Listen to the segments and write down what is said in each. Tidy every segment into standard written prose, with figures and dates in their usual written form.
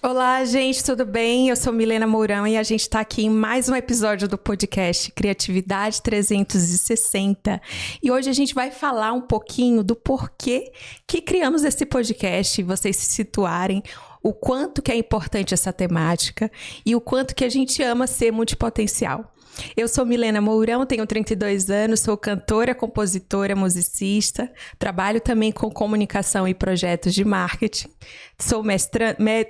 Olá, gente, tudo bem? Eu sou Milena Mourão e a gente está aqui em mais um episódio do podcast Criatividade 360. E hoje a gente vai falar um pouquinho do porquê que criamos esse podcast, vocês se situarem, o quanto que é importante essa temática e o quanto que a gente ama ser multipotencial. Eu sou Milena Mourão, tenho 32 anos, sou cantora, compositora, musicista, trabalho também com comunicação e projetos de marketing,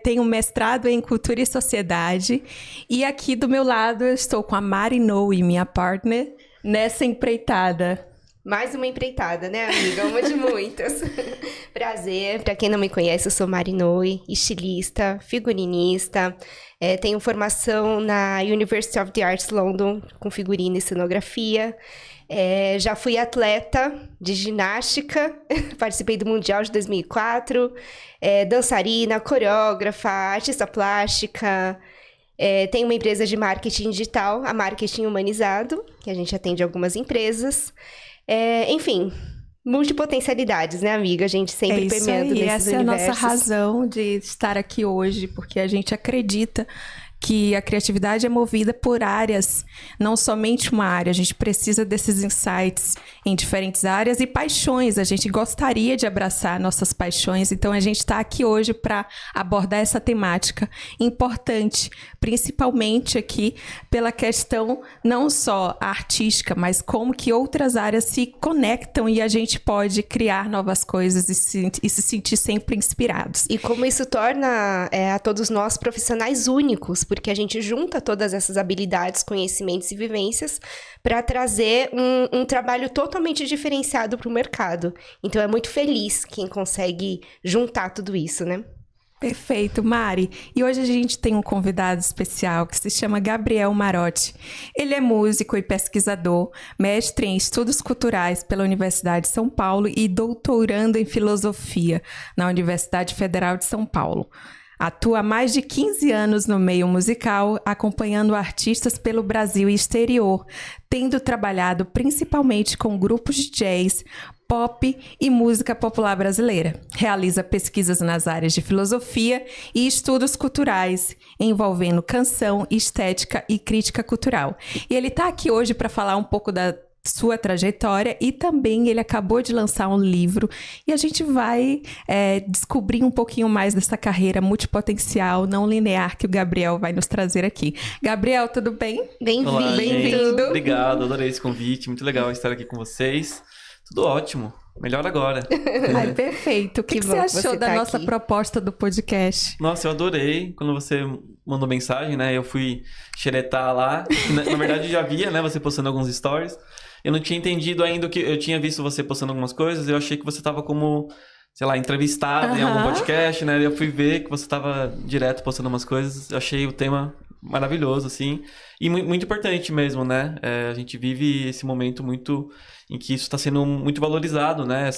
tenho mestrado em cultura e sociedade e aqui do meu lado eu estou com a Mari Noe, minha partner, nessa empreitada. Mais uma empreitada, né, amiga? Uma de muitas. Prazer. Para quem não me conhece, eu sou Mari Noe, estilista, figurinista. Tenho formação na University of the Arts London com figurino e cenografia. Já fui atleta de ginástica, participei do Mundial de 2004. Dançarina, coreógrafa, artista plástica. Tenho uma empresa de marketing digital, a Marketing Humanizado, que a gente atende algumas empresas. Enfim, multipotencialidades, né, amiga? A gente sempre permeando nesses universos. Essa é a nossa razão de estar aqui hoje, porque a gente acredita que a criatividade é movida por áreas, não somente uma área. A gente precisa desses insights em diferentes áreas e paixões. A gente gostaria de abraçar nossas paixões, então a gente está aqui hoje para abordar essa temática importante, principalmente aqui pela questão não só artística, mas como que outras áreas se conectam e a gente pode criar novas coisas e se sentir sempre inspirados. E como isso torna a todos nós profissionais únicos, porque a gente junta todas essas habilidades, conhecimentos e vivências para trazer um trabalho totalmente diferenciado para o mercado. Então, é muito feliz quem consegue juntar tudo isso, né? Perfeito, Mari. E hoje a gente tem um convidado especial que se chama Gabriel Marotti. Ele é músico e pesquisador, mestre em estudos culturais pela Universidade de São Paulo e doutorando em filosofia na Universidade Federal de São Paulo. Atua há mais de 15 anos no meio musical, acompanhando artistas pelo Brasil e exterior, tendo trabalhado principalmente com grupos de jazz, pop e música popular brasileira. Realiza pesquisas nas áreas de filosofia e estudos culturais, envolvendo canção, estética e crítica cultural. E ele está aqui hoje para falar um pouco da sua trajetória e também ele acabou de lançar um livro e a gente vai descobrir um pouquinho mais dessa carreira multipotencial, não linear que o Gabriel vai nos trazer aqui. Gabriel, tudo bem? Bem-vindo. Bem-vindo. Obrigado, adorei esse convite, muito legal estar aqui com vocês. Tudo ótimo, melhor agora. Ai, perfeito. O que você achou da nossa proposta do podcast? Nossa, eu adorei quando você mandou mensagem, né? Eu fui xeretar lá. Na verdade, eu já via, né? Você postando alguns stories. Eu não tinha entendido ainda que eu tinha visto você postando algumas coisas. Eu achei que você estava como, sei lá, entrevistado em algum podcast, né? Eu fui ver que você estava direto postando umas coisas. Eu achei o tema maravilhoso, assim. E muito importante mesmo, né? A gente vive esse momento muito em que isso está sendo muito valorizado, né?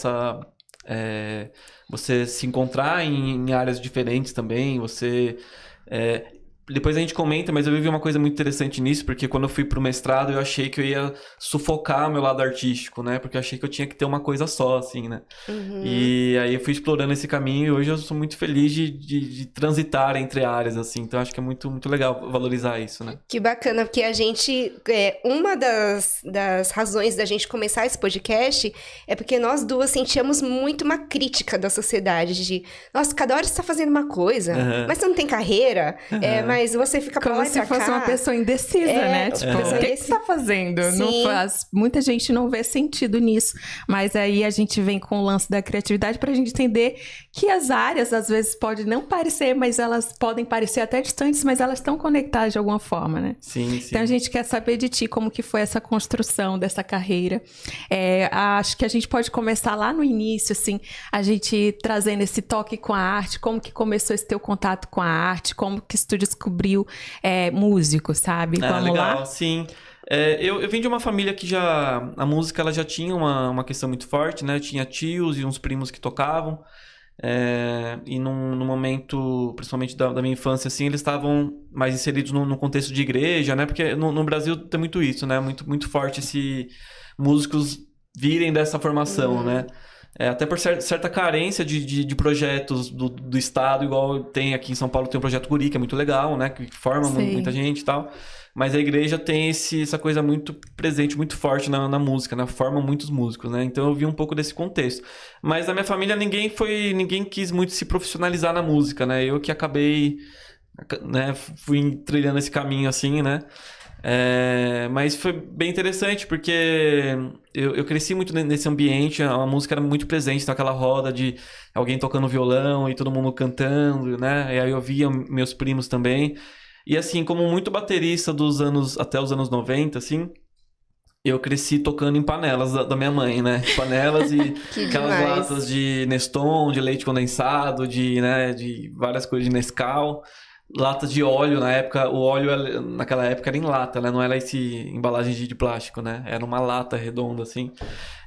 Você se encontrar em áreas diferentes também, você... Depois a gente comenta, mas eu vivi uma coisa muito interessante nisso, porque quando eu fui pro mestrado, eu achei que eu ia sufocar o meu lado artístico, né? Porque eu achei que eu tinha que ter uma coisa só, assim, né? Uhum. E aí eu fui explorando esse caminho e hoje eu sou muito feliz de transitar entre áreas, assim. Então acho que é muito, muito legal valorizar isso, né? Que bacana, porque a gente... uma das razões da gente começar esse podcast é porque nós duas sentíamos muito uma crítica da sociedade de... Nossa, cada hora você tá fazendo uma coisa, mas você não tem carreira, mas você fica pra como lá e pra cá. Como se fosse uma pessoa indecisa, né? Tipo, o que você tá fazendo? Não faz... Muita gente não vê sentido nisso. Mas aí a gente vem com o lance da criatividade pra gente entender que as áreas, às vezes, podem não parecer, mas elas podem parecer até distantes, mas elas estão conectadas de alguma forma, né? Sim. Então a gente quer saber de ti como que foi essa construção dessa carreira. Acho que a gente pode começar lá no início, assim, a gente trazendo esse toque com a arte, como que começou esse teu contato com a arte, como que tu descobriu músico, sabe? Vamos legal, lá? Sim. Eu vim de uma família que a música ela já tinha uma questão muito forte, né? Tinha tios e uns primos que tocavam. E num momento, principalmente da minha infância, assim, eles estavam mais inseridos no contexto de igreja, né? Porque no Brasil tem muito isso, né? Muito, muito forte esse músicos virem dessa formação, né? Até por certa carência de projetos do Estado, igual tem aqui em São Paulo, tem o Projeto Guri, que é muito legal, né? Que forma muita gente e tal. Mas a igreja tem essa coisa muito presente, muito forte na música, né? Forma muitos músicos, né? Então eu vi um pouco desse contexto. Mas na minha família ninguém quis muito se profissionalizar na música, né? Eu que acabei, né? Fui trilhando esse caminho assim, né? Mas foi bem interessante, porque eu cresci muito nesse ambiente, a música era muito presente, então aquela roda de alguém tocando violão e todo mundo cantando, né? E aí eu via meus primos também. E assim, como muito baterista até os anos 90, assim, eu cresci tocando em panelas da minha mãe, né? Panelas e aquelas latas de Neston, de leite condensado, de várias coisas de Nescau. Latas de óleo, na época, o óleo naquela época era em lata, né? Não era embalagem de plástico, né? Era uma lata redonda, assim.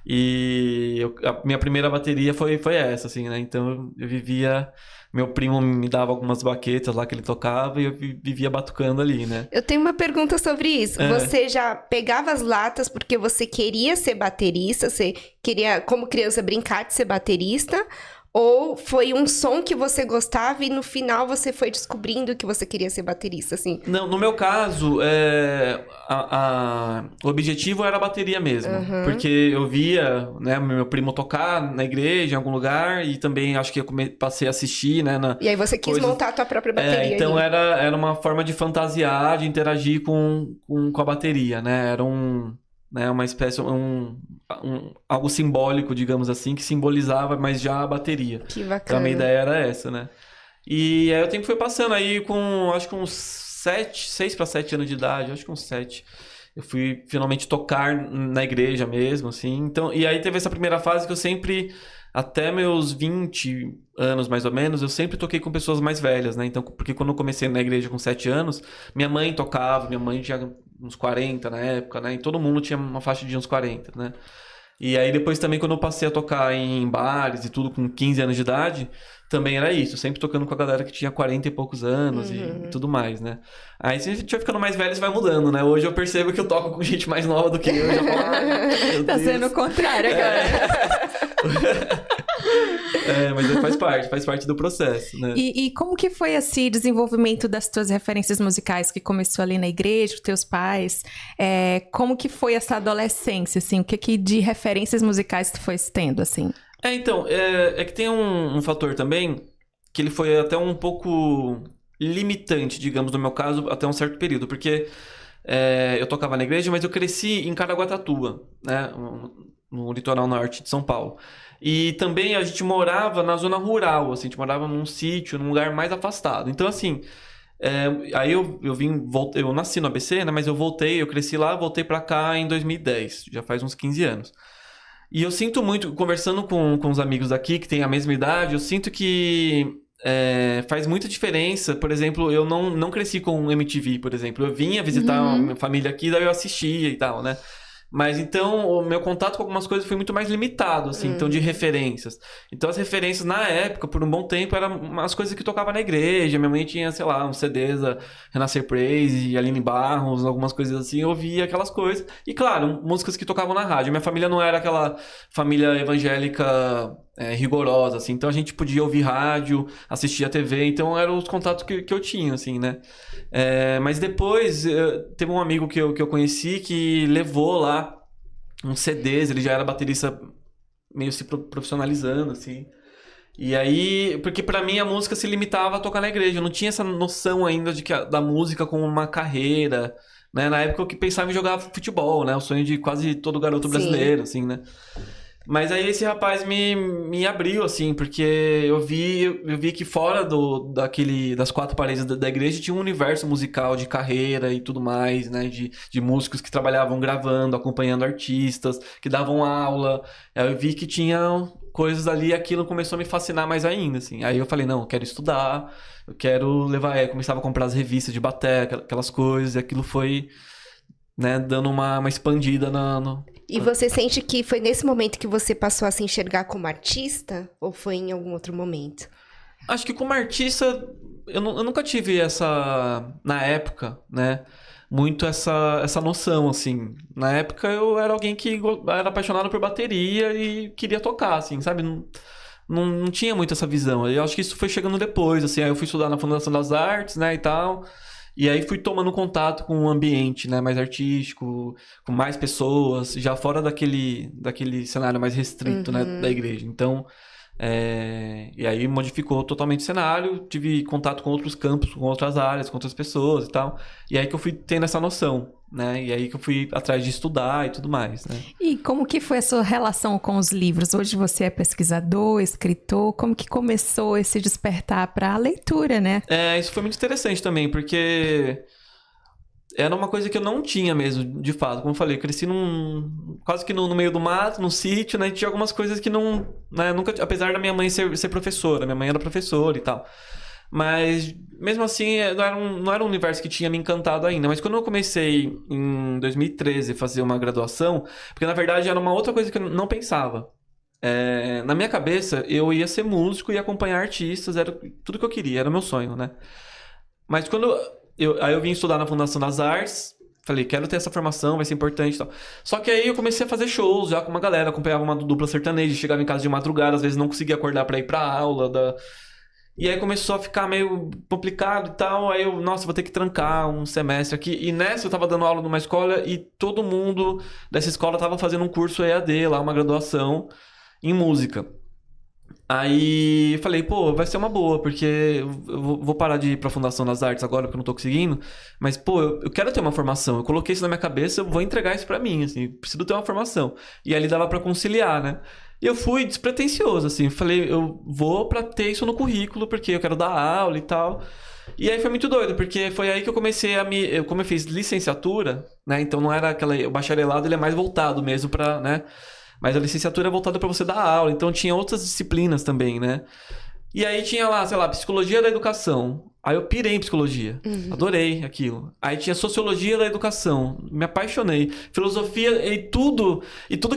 E a minha primeira bateria foi essa, assim, né? Então eu vivia... Meu primo me dava algumas baquetas lá que ele tocava e eu vivia batucando ali, né? Eu tenho uma pergunta sobre isso. Você já pegava as latas porque você queria ser baterista? Você queria, como criança, brincar de ser baterista? Ou foi um som que você gostava e no final você foi descobrindo que você queria ser baterista, assim? Não, no meu caso, o objetivo era a bateria mesmo. Porque eu via, né, meu primo tocar na igreja, em algum lugar, e também acho que eu passei a assistir, né? E aí você quis montar a tua própria bateria. Então era uma forma de fantasiar, de interagir com a bateria, né? Era uma espécie, algo simbólico, digamos assim, que simbolizava, mas já a bateria. Que bacana. Então a minha ideia era essa, né? E aí o tempo foi passando, aí com, acho que uns 6 para 7 anos de idade, acho que uns 7, eu fui finalmente tocar na igreja mesmo, assim. Então, e aí teve essa primeira fase que eu sempre, até meus 20 anos mais ou menos, eu sempre toquei com pessoas mais velhas, né? Então, porque quando eu comecei na igreja com 7 anos, minha mãe tocava, minha mãe tinha uns 40 na época, né? E todo mundo tinha uma faixa de uns 40, né? E aí depois também quando eu passei a tocar em bares e tudo com 15 anos de idade, também era isso, sempre tocando com a galera que tinha 40 e poucos anos e tudo mais, né? Aí se a gente vai ficando mais velho, isso vai mudando, né? Hoje eu percebo que eu toco com gente mais nova do que eu. Já falo, tá sendo o contrário agora. Mas faz parte do processo, né? E como que foi esse desenvolvimento das tuas referências musicais que começou ali na igreja, os teus pais? Como que foi essa adolescência, assim? O que de referências musicais tu foi tendo, assim? Então, que tem um fator também, que ele foi até um pouco limitante, digamos, no meu caso, até um certo período, porque eu tocava na igreja, mas eu cresci em Caraguatatuba, né? No litoral norte de São Paulo. E também a gente morava na zona rural, assim, a gente morava num sítio, num lugar mais afastado. Então, assim, aí eu nasci no ABC, né, mas eu cresci lá, voltei pra cá em 2010, já faz uns 15 anos. E eu sinto muito, conversando com os amigos daqui, que têm a mesma idade, eu sinto que faz muita diferença. Por exemplo, eu não cresci com MTV, por exemplo. Eu vinha visitar a minha família aqui, daí eu assistia e tal, né? Mas então o meu contato com algumas coisas foi muito mais limitado, assim, então de referências. Então as referências na época, por um bom tempo, eram as coisas que tocava na igreja. Minha mãe tinha, sei lá, uns CDs da Renascer Praise, Aline Barros, algumas coisas assim. Eu ouvia aquelas coisas. E claro, músicas que tocavam na rádio. Minha família não era aquela família evangélica rigorosa, assim. Então a gente podia ouvir rádio, assistir a TV. Então eram os contatos que eu tinha, assim, né? Mas depois, teve um amigo que eu conheci que levou lá uns CDs, ele já era baterista meio se profissionalizando, assim. E aí, porque pra mim a música se limitava a tocar na igreja, eu não tinha essa noção ainda da música como uma carreira, né? Na época eu que pensava em jogar futebol, né? O sonho de quase todo garoto brasileiro, assim, né? Mas aí esse rapaz me abriu, assim, porque eu vi que fora das 4 paredes da igreja tinha um universo musical de carreira e tudo mais, né? De músicos que trabalhavam gravando, acompanhando artistas, que davam aula. Aí eu vi que tinha coisas ali e aquilo começou a me fascinar mais ainda, assim. Aí eu falei, não, eu quero estudar, eu quero levar... Eu começava a comprar as revistas de bateria, aquelas coisas, e aquilo foi, né, dando uma expandida E você sente que foi nesse momento que você passou a se enxergar como artista? Ou foi em algum outro momento? Acho que como artista, eu nunca tive essa... Na época, né? muito essa noção, assim. Na época eu era alguém que era apaixonado por bateria e queria tocar, assim, sabe? Não tinha muito essa visão. Eu acho que isso foi chegando depois, assim. Aí eu fui estudar na Fundação das Artes, né, e tal. E aí fui tomando contato com um ambiente, né, mais artístico, com mais pessoas, já fora daquele cenário mais restrito, né, da igreja. Então, e aí modificou totalmente o cenário, tive contato com outros campos, com outras áreas, com outras pessoas e tal. E aí que eu fui tendo essa noção, né? E aí que eu fui atrás de estudar e tudo mais, né? E como que foi a sua relação com os livros? Hoje você é pesquisador, escritor, como que começou esse despertar para a leitura, né? Isso foi muito interessante também, porque era uma coisa que eu não tinha mesmo, de fato. Como eu falei, eu cresci quase que no meio do mato, num sítio, né? E tinha algumas coisas que não... Né, nunca, apesar da minha mãe ser professora, minha mãe era professora e tal. Mas, mesmo assim, não era um universo que tinha me encantado ainda. Mas quando eu comecei, em 2013, a fazer uma graduação... Porque, na verdade, era uma outra coisa que eu não pensava. Na minha cabeça, eu ia ser músico e acompanhar artistas. Era tudo que eu queria, era o meu sonho, né? Mas quando... Aí eu vim estudar na Fundação das Artes, falei, quero ter essa formação, vai ser importante e tal. Só que aí eu comecei a fazer shows já com uma galera, acompanhava uma dupla sertaneja, chegava em casa de madrugada, às vezes não conseguia acordar pra ir pra aula. E aí começou a ficar meio complicado e tal, aí eu, nossa, vou ter que trancar um semestre aqui. E nessa eu tava dando aula numa escola e todo mundo dessa escola tava fazendo um curso EAD lá, uma graduação em música. Aí falei, pô, vai ser uma boa, porque eu vou parar de ir pra Fundação das Artes agora, porque eu não tô conseguindo. Mas, pô, eu quero ter uma formação. Eu coloquei isso na minha cabeça, eu vou entregar isso pra mim, assim. Preciso ter uma formação. E ali dava pra conciliar, né? E eu fui despretensioso, assim. Falei, eu vou pra ter isso no currículo, porque eu quero dar aula e tal. E aí foi muito doido, porque foi aí que eu comecei como eu fiz licenciatura, né? Então não era aquela... O bacharelado, ele é mais voltado mesmo pra, né? Mas a licenciatura é voltada para você dar aula, então tinha outras disciplinas também, né? E aí tinha lá, sei lá, psicologia da educação. Aí eu pirei em psicologia, adorei aquilo. Aí tinha sociologia da educação, me apaixonei. Filosofia e tudo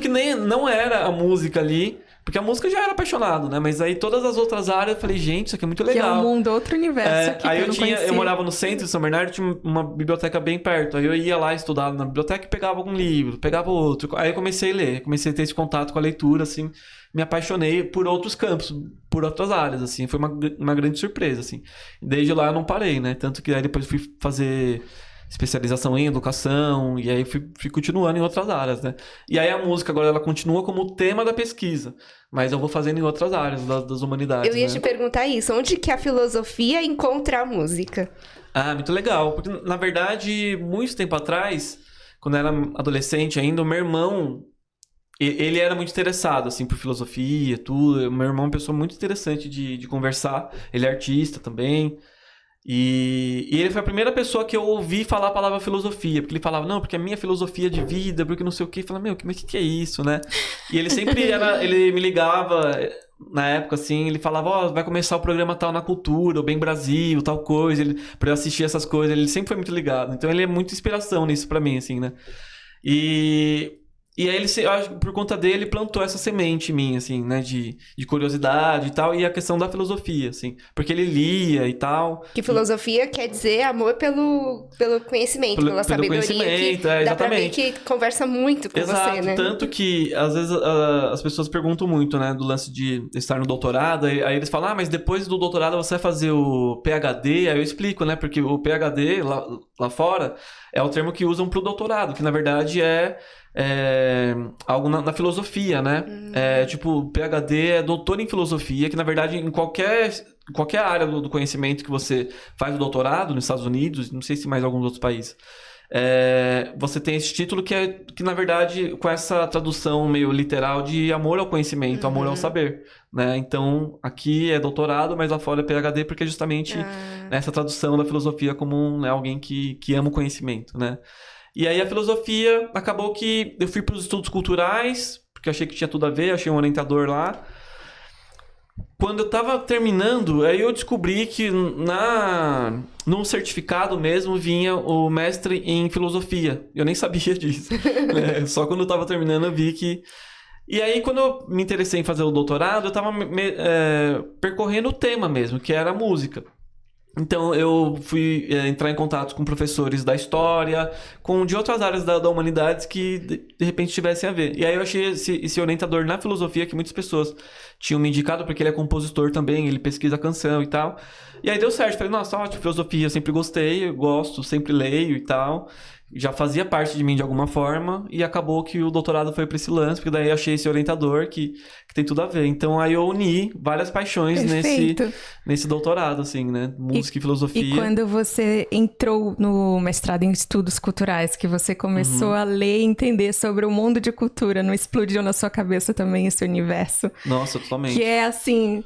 que nem não era a música ali, porque a música eu já era apaixonado, né? Mas aí todas as outras áreas eu falei, gente, isso aqui é muito legal. Que é um mundo, outro universo aqui aí que eu morava no centro de São Bernardo, tinha uma biblioteca bem perto. Aí eu ia lá estudar na biblioteca e pegava algum livro, pegava outro. Aí eu comecei a ler, comecei a ter esse contato com a leitura, assim. Me apaixonei por outros campos, por outras áreas, assim. Foi uma grande surpresa, assim. Desde lá eu não parei, né? Tanto que aí depois fui fazer especialização em educação, e aí fui continuando em outras áreas, né? E aí a música agora ela continua como tema da pesquisa, mas eu vou fazendo em outras áreas das humanidades. Eu ia né? te perguntar isso, onde que a filosofia encontra a música? Ah, muito legal, porque na verdade, muito tempo atrás, quando eu era adolescente ainda, o meu irmão, ele era muito interessado, assim, por filosofia, tudo. O meu irmão é uma pessoa muito interessante de conversar, ele é artista também. E ele foi a primeira pessoa que eu ouvi falar a palavra filosofia, porque ele falava, não, porque a minha filosofia de vida, porque não sei o quê. Eu falava, meu, mas o que é isso, né? E ele sempre ele me ligava, na época, assim, ele falava, ó, vai começar o programa tal na Cultura, o Bem Brasil, tal coisa, pra eu assistir essas coisas. Ele sempre foi muito ligado. Então ele é muita inspiração nisso pra mim, assim, né? E aí ele, eu acho que por conta dele, plantou essa semente em mim, assim, né? De curiosidade e tal. E a questão da filosofia, assim. Porque ele lia e tal. Que filosofia quer dizer amor pelo conhecimento, pela sabedoria. Conhecimento, que dá exatamente. pra ver que conversa muito com Exato, você, né? Tanto que, às vezes, as pessoas perguntam muito, né? Do lance de estar no doutorado. Aí eles falam, mas depois do doutorado você vai fazer o PhD. Aí eu explico, né? Porque o PhD, lá fora, é o termo que usam pro doutorado. Que, na verdade, é algo na filosofia, né? Tipo, PhD é doutor em filosofia, que na verdade em qualquer área do conhecimento que você faz o doutorado, nos Estados Unidos, não sei se mais alguns outros países, você tem esse título que na verdade, com essa tradução meio literal de amor ao conhecimento, amor ao saber, né? Então, aqui é doutorado, mas lá fora é PhD, porque é justamente essa tradução da filosofia como alguém que ama o conhecimento, né? E aí a filosofia, acabou que eu fui para os estudos culturais, porque eu achei que tinha tudo a ver, achei um orientador lá. Quando eu estava terminando, aí eu descobri que num certificado mesmo vinha o mestre em filosofia. Eu nem sabia disso. Só quando eu estava terminando eu vi que... E aí quando eu me interessei em fazer o doutorado, eu estava percorrendo o tema mesmo, que era a música. Então eu fui entrar em contato com professores da história, de outras áreas da humanidades que de repente tivessem a ver. E aí eu achei esse orientador na filosofia que muitas pessoas tinham me indicado, porque ele é compositor também, ele pesquisa canção e tal. E aí deu certo, falei, nossa, ótimo, filosofia, eu sempre gostei, eu gosto, sempre leio e tal. Já fazia parte de mim de alguma forma, e acabou que o doutorado foi para esse lance, porque daí eu achei esse orientador que tem tudo a ver. Então aí eu uni várias paixões nesse doutorado, assim, né? Música e filosofia. E quando você entrou no mestrado em estudos culturais, que você começou a ler e entender sobre o mundo de cultura, não explodiu na sua cabeça também esse universo? Nossa, totalmente. Que é assim...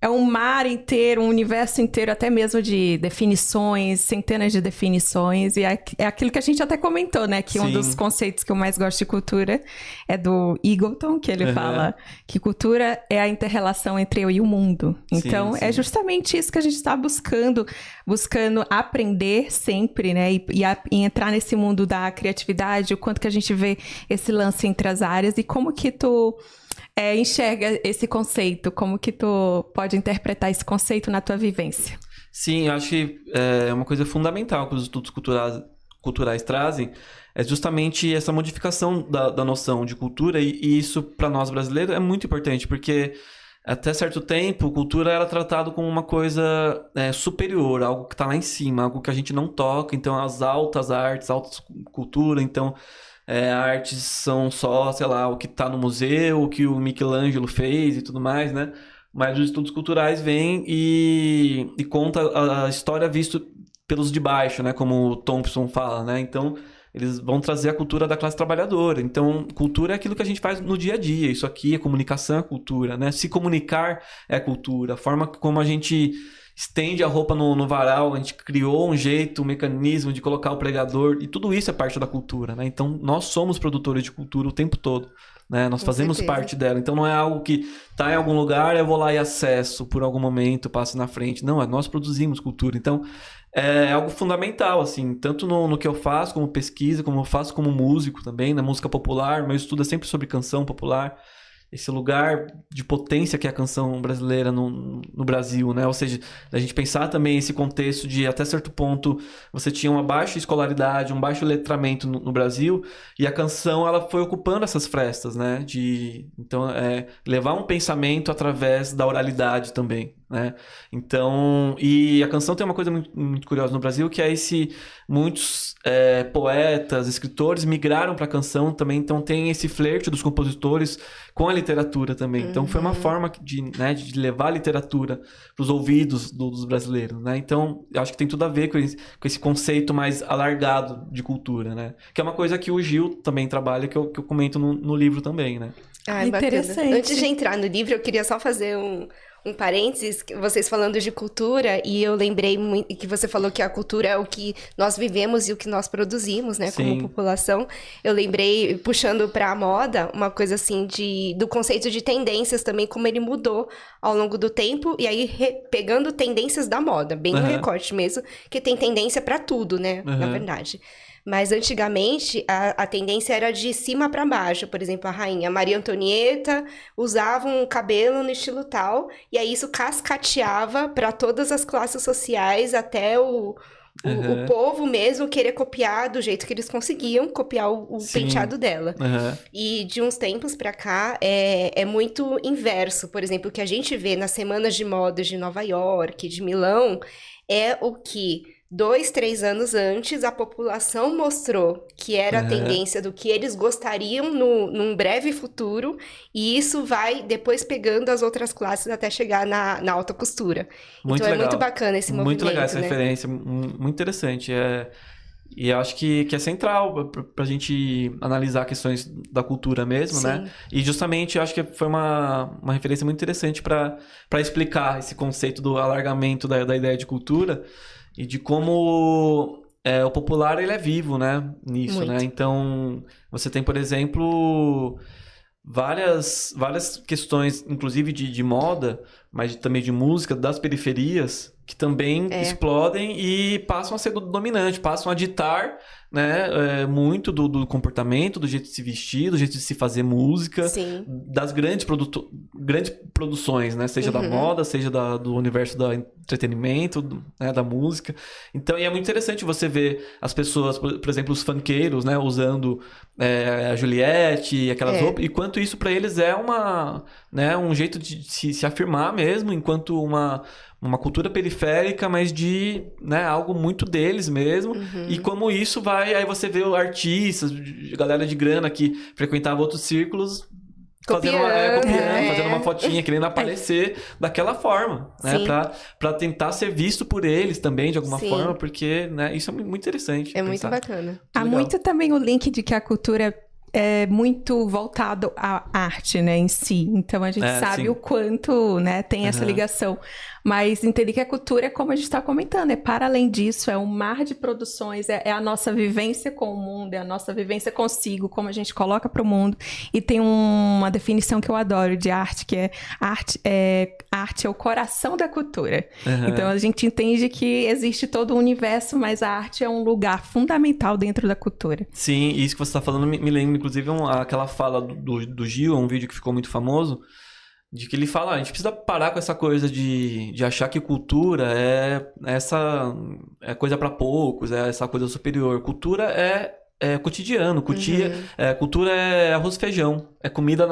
É um mar inteiro, um universo inteiro, até mesmo de definições, centenas de definições. E é aquilo que a gente até comentou, né? Que um dos conceitos que eu mais gosto de cultura é do Eagleton, que ele fala que cultura é a inter-relação entre eu e o mundo. Então, é justamente isso que a gente está buscando aprender sempre, né? E entrar nesse mundo da criatividade, o quanto que a gente vê esse lance entre as áreas e como que tu... enxerga esse conceito? Como que tu pode interpretar esse conceito na tua vivência? Sim, eu acho que é uma coisa fundamental que os estudos culturais trazem, é justamente essa modificação da noção de cultura, e isso, para nós brasileiros, é muito importante, porque até certo tempo, cultura era tratado como uma coisa superior, algo que está lá em cima, algo que a gente não toca. Então, as altas artes, altas cultura, então... artes são só, sei lá, o que tá no museu, o que o Michelangelo fez e tudo mais, né? Mas os estudos culturais vêm e conta a história vista pelos de baixo, né? Como o Thompson fala, né? Então, eles vão trazer a cultura da classe trabalhadora. Então, cultura é aquilo que a gente faz no dia a dia. Isso aqui é comunicação, é cultura, né? Se comunicar é cultura. A forma como a gente... estende a roupa no varal, a gente criou um jeito, um mecanismo de colocar o pregador, e tudo isso é parte da cultura, né? Então, nós somos produtores de cultura o tempo todo, né? Nós fazemos parte dela. Então, não é algo que tá em algum lugar, eu vou lá e acesso por algum momento, passo na frente. Não, nós produzimos cultura. Então, é algo fundamental, assim, tanto no que eu faço como pesquisa, como eu faço como músico também, na música popular. Meu estudo é sempre sobre canção popular. Esse lugar de potência que é a canção brasileira no Brasil, né? Ou seja, a gente pensar também esse contexto de, até certo ponto, você tinha uma baixa escolaridade, um baixo letramento no Brasil, e a canção, ela foi ocupando essas frestas, né? Então, levar um pensamento através da oralidade também, né? Então, e a canção tem uma coisa muito, muito curiosa no Brasil, que é muitos poetas, escritores migraram para a canção também, então tem esse flerte dos compositores com a literatura também. Então foi uma forma de levar a literatura para os ouvidos dos brasileiros, né? Então acho que tem tudo a ver com esse conceito mais alargado de cultura, né? Que é uma coisa que o Gil também trabalha, que eu comento no livro também, né? Ah, interessante. Bacana. Antes de entrar no livro, eu queria só fazer um parênteses, vocês falando de cultura, e eu lembrei muito que você falou que a cultura é o que nós vivemos e o que nós produzimos, né, Sim. como população. Eu lembrei, puxando para a moda, uma coisa assim do conceito de tendências também, como ele mudou ao longo do tempo, e aí pegando tendências da moda, bem no recorte mesmo, que tem tendência para tudo, né, na verdade. Mas antigamente a tendência era de cima para baixo. Por exemplo, a rainha Maria Antonieta usava um cabelo no estilo tal, e aí isso cascateava para todas as classes sociais, até o povo mesmo querer copiar do jeito que eles conseguiam copiar o penteado dela. E de uns tempos para cá é muito inverso. Por exemplo, o que a gente vê nas semanas de moda de Nova York, de Milão, é o que 2, 3 anos antes, a população mostrou que era a tendência do que eles gostariam num breve futuro, e isso vai depois pegando as outras classes até chegar na alta costura. Muito então legal. É muito bacana esse movimento. Muito legal essa né? referência, muito interessante. E eu acho que é central pra gente analisar questões da cultura mesmo, né? E justamente eu acho que foi uma referência muito interessante para explicar esse conceito do alargamento da ideia de cultura, e de como o popular ele é vivo, né? Nisso, muito. né? Então, você tem, por exemplo, várias questões, inclusive de moda, mas também de música, das periferias, que também explodem e passam a ser dominante, passam a ditar, né, muito do comportamento, do jeito de se vestir, do jeito de se fazer música, Sim. das grandes produções, né, seja da moda, seja do universo do entretenimento, né, da música. Então, e é muito interessante você ver as pessoas, por exemplo, os funkeiros, né, usando a Juliette, aquelas roupas, e quanto isso para eles é um jeito de se afirmar mesmo, enquanto uma cultura periférica, mas de, né, algo muito deles mesmo. E como isso vai... Aí você vê artistas, galera de grana que frequentava outros círculos copiando, fazendo uma fotinha, querendo aparecer daquela forma, né? Pra tentar ser visto por eles também, de alguma forma, porque, né, isso é muito interessante. É muito bacana. Há muito também o link de que a cultura é muito voltado à arte, né, em si. Então, a gente sabe o quanto, né, tem essa ligação. Mas entender que a cultura é como a gente está comentando, para além disso, é um mar de produções, é a nossa vivência com o mundo, é a nossa vivência consigo, como a gente coloca para o mundo. E tem uma definição que eu adoro de arte, que arte é o coração da cultura. Então, a gente entende que existe todo o universo, mas a arte é um lugar fundamental dentro da cultura. Sim, isso que você está falando me lembra, inclusive, aquela fala do Gil, um vídeo que ficou muito famoso, de que ele fala, a gente precisa parar com essa coisa de achar que cultura é coisa para poucos, é essa coisa superior. Cultura é cotidiano, cultura é arroz e feijão, é comida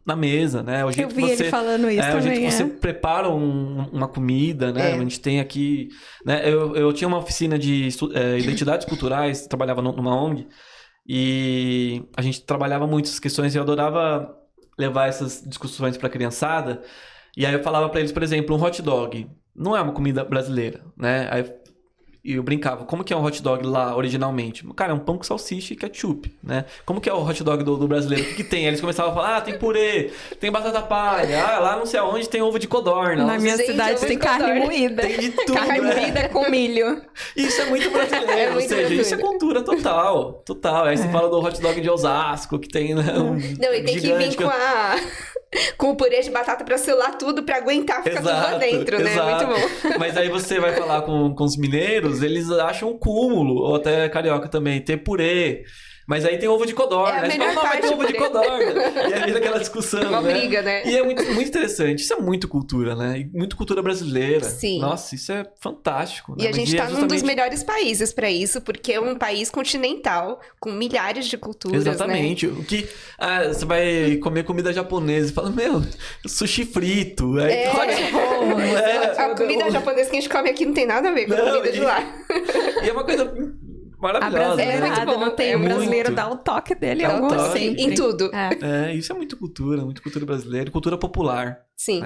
na mesa, né? O jeito Eu vi ele falando isso também. O jeito que você prepara uma comida, né? A gente tem aqui... Né? Eu tinha uma oficina de identidades culturais, trabalhava numa ONG, e a gente trabalhava muito essas questões e eu adorava levar essas discussões para a criançada. E aí eu falava para eles, por exemplo, um hot dog não é uma comida brasileira, né? Aí eu brincava, como que é um hot dog lá originalmente? Cara, é um pão com salsicha e ketchup, né? Como que é o hot dog do brasileiro? O que tem? Aí eles começavam a falar, tem purê, tem batata palha, lá não sei aonde tem ovo de codorna. Na minha cidade tem carne moída. Tem de tudo, carne moída com milho. Isso é muito brasileiro, ou seja, isso é cultura total. Aí você fala do hot dog de Osasco, que tem, né, Não, e tem que vir com o purê de batata pra selar tudo, pra aguentar ficar tudo lá dentro, né? Muito bom. Mas aí você vai falar com os mineiros, eles acham um cúmulo, ou até carioca também, ter purê. Mas aí tem ovo de codorna, né? Você fala, não, vai ter ovo de codorna. E aí vira aquela discussão, uma briga, né? E é muito, muito interessante. Isso é muito cultura, né? E muito cultura brasileira. Sim. Nossa, isso é fantástico. E né? a gente tá num dos melhores países pra isso, porque é um país continental, com milhares de culturas, exatamente. né? O que... você vai comer comida japonesa e fala, sushi frito. Aí, A comida japonesa que a gente come aqui não tem nada a ver com a comida de lá. E é uma coisa... maravilhosa. A brasileirada muito bom. não tem. O brasileiro dá o toque dele sempre. Em tudo. Isso é muito cultura brasileira, cultura popular. Sim.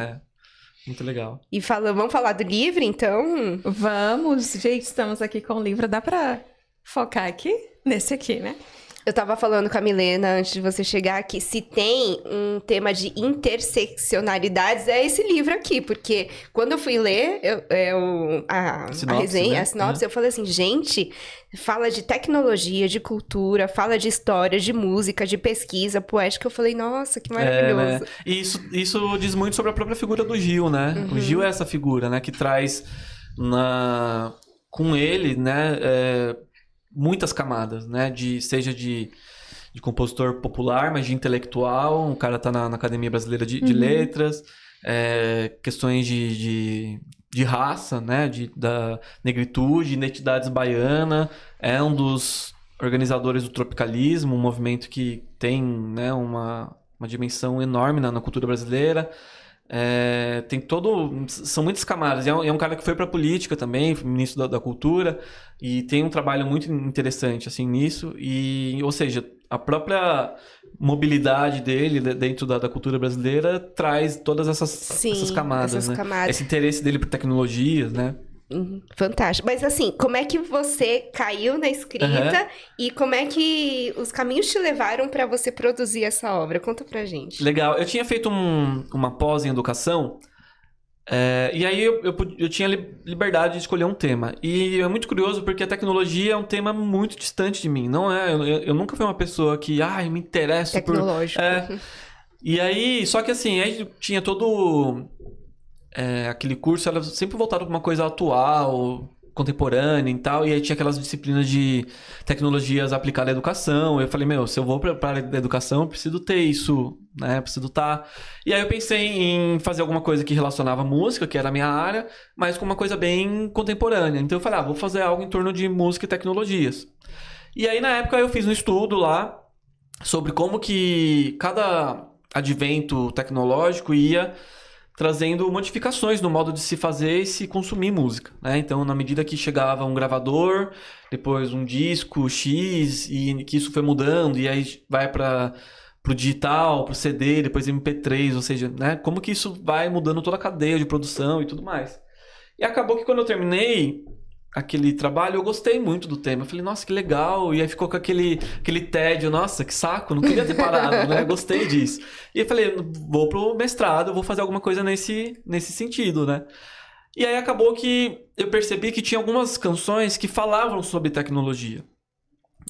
Muito legal. E vamos falar do livro, então? Vamos. Gente, estamos aqui com o livro. Dá pra focar aqui? Nesse aqui, né? Eu tava falando com a Milena, antes de você chegar aqui, se tem um tema de interseccionalidades, é esse livro aqui, porque quando eu fui ler a resenha, né? A sinopse, eu falei assim, gente, fala de tecnologia, de cultura, fala de história, de música, de pesquisa poética. Eu falei, nossa, que maravilhoso. Né? E isso diz muito sobre a própria figura do Gil, né? O Gil é essa figura, né? Que traz com ele, né? Muitas camadas, né? Seja de compositor popular, mas de intelectual. O cara tá na Academia Brasileira de Letras. Questões de raça, né? Da negritude, identidades baiana. É um dos organizadores do tropicalismo, um movimento que tem, né, uma dimensão enorme na cultura brasileira. São muitas camadas. É um cara que foi pra política também, foi ministro da cultura, e tem um trabalho muito interessante assim nisso. Ou seja, a própria mobilidade dele dentro da cultura brasileira traz todas essas camadas, né? Esse interesse dele por tecnologias, né? Fantástico. Mas assim, como é que você caiu na escrita e como é que os caminhos te levaram para você produzir essa obra? Conta pra gente. Legal. Eu tinha feito uma pós em educação e aí eu tinha liberdade de escolher um tema. E é muito curioso porque a tecnologia é um tema muito distante de mim. Não é? Eu nunca fui uma pessoa que me interessa tecnológico. E aí, só que assim, aí tinha todo... aquele curso era sempre voltado para uma coisa atual, contemporânea e tal, e aí tinha aquelas disciplinas de tecnologias aplicadas à educação. Eu falei, se eu vou para a área da educação, eu preciso ter isso, né? Eu preciso estar... E aí eu pensei em fazer alguma coisa que relacionava música, que era a minha área, mas com uma coisa bem contemporânea. Então eu falei, vou fazer algo em torno de música e tecnologias. E aí na época eu fiz um estudo lá sobre como que cada advento tecnológico ia trazendo modificações no modo de se fazer e se consumir música, né? Então, na medida que chegava um gravador, depois um disco X, e que isso foi mudando, e aí vai para o digital, para o CD, depois MP3, ou seja, né? Como que isso vai mudando toda a cadeia de produção e tudo mais. E acabou que quando eu terminei aquele trabalho, eu gostei muito do tema. Eu falei, nossa, que legal. E aí ficou com aquele tédio. Nossa, que saco. Não queria ter parado, né? Gostei disso. E eu falei, vou pro mestrado, vou fazer alguma coisa nesse sentido, né? E aí acabou que eu percebi que tinha algumas canções que falavam sobre tecnologia.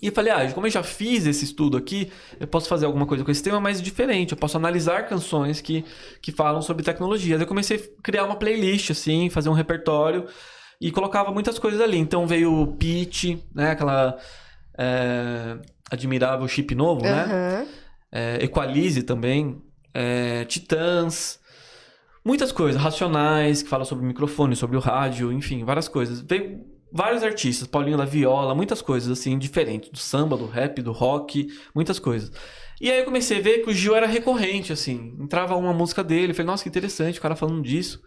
E eu falei, como eu já fiz esse estudo aqui, eu posso fazer alguma coisa com esse tema mais diferente. Eu posso analisar canções que falam sobre tecnologia. Aí eu comecei a criar uma playlist, assim, fazer um repertório. E colocava muitas coisas ali. Então veio o Pitch, né? Aquela admirável chip novo, né? Equalize também. Titãs. Muitas coisas. Racionais, que fala sobre o microfone, sobre o rádio, enfim, várias coisas. Veio vários artistas. Paulinho da Viola, muitas coisas assim, diferentes. Do samba, do rap, do rock, muitas coisas. E aí eu comecei a ver que o Gil era recorrente, assim. Entrava uma música dele, falei, nossa, que interessante o cara falando disso.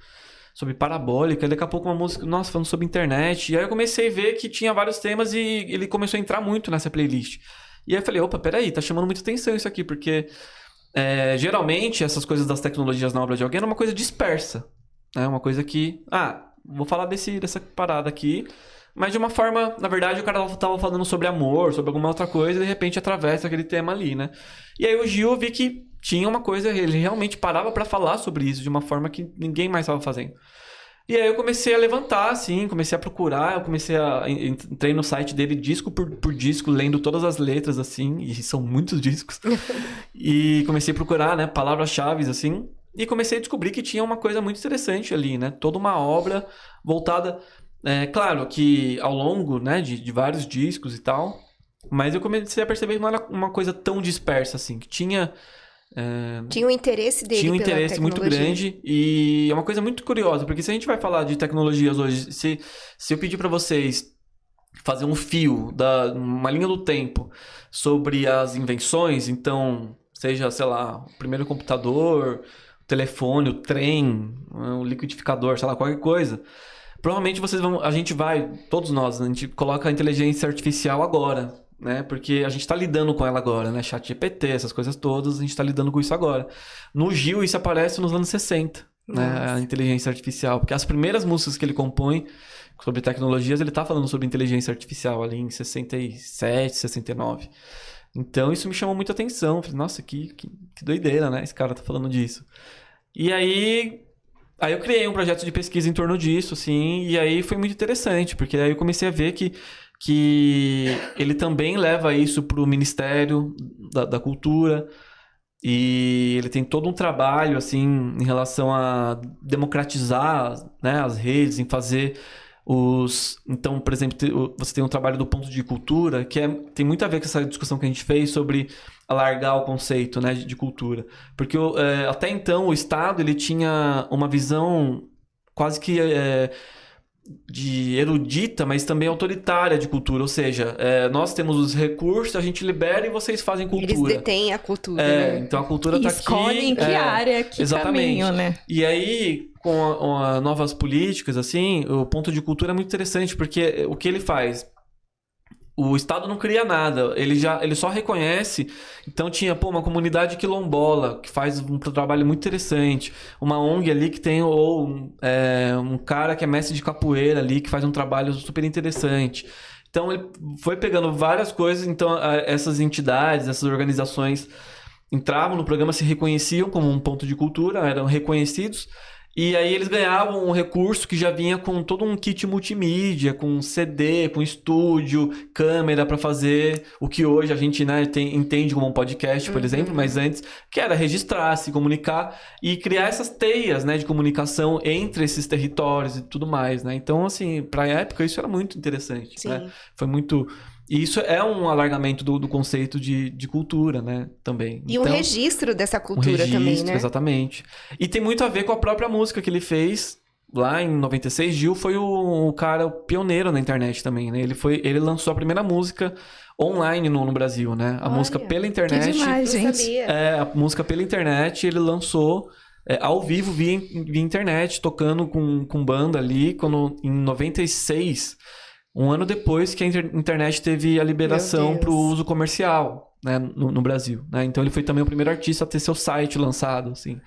Sobre parabólica, daqui a pouco uma música, nossa, falando sobre internet. E aí eu comecei a ver que tinha vários temas e ele começou a entrar muito nessa playlist. E aí eu falei, opa, peraí, tá chamando muita atenção isso aqui, porque geralmente essas coisas das tecnologias na obra de alguém era uma coisa dispersa. Né? Uma coisa que, vou falar dessa parada aqui, mas de uma forma, na verdade, o cara tava falando sobre amor, sobre alguma outra coisa, e de repente atravessa aquele tema ali, né? E aí o Gil, eu vi que tinha uma coisa, ele realmente parava pra falar sobre isso de uma forma que ninguém mais estava fazendo. E aí eu comecei a levantar, assim, comecei a procurar, entrei no site dele disco por disco, lendo todas as letras, assim, e são muitos discos. E comecei a procurar, né, palavras-chave, assim, e comecei a descobrir que tinha uma coisa muito interessante ali, né? Toda uma obra voltada... claro que ao longo, né, de vários discos e tal, mas eu comecei a perceber que não era uma coisa tão dispersa, assim, que tinha um interesse dele tinha um pela interesse muito grande e é uma coisa muito curiosa, porque se a gente vai falar de tecnologias hoje, se eu pedir para vocês fazer um fio, uma linha do tempo sobre as invenções, então, seja, sei lá, o primeiro computador, o telefone, o trem, o liquidificador, sei lá, qualquer coisa, provavelmente todos nós, né, a gente coloca a inteligência artificial agora, né? Porque a gente tá lidando com ela agora, né? ChatGPT, essas coisas todas, a gente tá lidando com isso agora. No Gil, isso aparece nos anos 60, né? A inteligência artificial. Porque as primeiras músicas que ele compõe sobre tecnologias, ele tá falando sobre inteligência artificial ali em 67, 69. Então, isso me chamou muita atenção. Falei, nossa, que doideira, né? Esse cara tá falando disso. E aí eu criei um projeto de pesquisa em torno disso, assim, e aí foi muito interessante, porque aí eu comecei a ver que ele também leva isso para o Ministério da Cultura e ele tem todo um trabalho assim em relação a democratizar, né, as redes, em fazer então, por exemplo, você tem um trabalho do ponto de cultura que tem muito a ver com essa discussão que a gente fez sobre alargar o conceito, né, de cultura, porque até então o Estado ele tinha uma visão quase que de erudita, mas também autoritária de cultura. Ou seja, nós temos os recursos, a gente libera e vocês fazem cultura. Eles detêm a cultura, né? Então a cultura tá aqui. Escolhem que área, que exatamente. caminho, né? E aí, com as novas políticas, assim, o ponto de cultura é muito interessante, porque o que ele faz? O Estado não cria nada, ele só reconhece. Então tinha uma comunidade quilombola que faz um trabalho muito interessante, uma ONG ali que tem um cara que é mestre de capoeira ali que faz um trabalho super interessante. Então ele foi pegando várias coisas, então essas entidades, essas organizações entravam no programa, se reconheciam como um ponto de cultura, eram reconhecidos. E aí eles ganhavam um recurso que já vinha com todo um kit multimídia, com CD, com estúdio, câmera para fazer o que hoje a gente, né, entende como um podcast, por exemplo, mas antes que era registrar, se comunicar e criar essas teias, né, de comunicação entre esses territórios e tudo mais, né? Então, assim, para a época isso era muito interessante, né? Foi muito... E isso é um alargamento do conceito de cultura, né? Também. E então, um registro dessa cultura também, né? Exatamente. E tem muito a ver com a própria música que ele fez lá em 96. Gil foi o cara pioneiro na internet também, né? Ele lançou a primeira música online no Brasil, né? A música pela internet. Que demais, gente. A música pela internet ele lançou ao vivo via internet, tocando com banda ali, em 96... Um ano depois que a internet teve a liberação para o uso comercial, né, no Brasil, né? Então ele foi também o primeiro artista a ter seu site lançado, assim.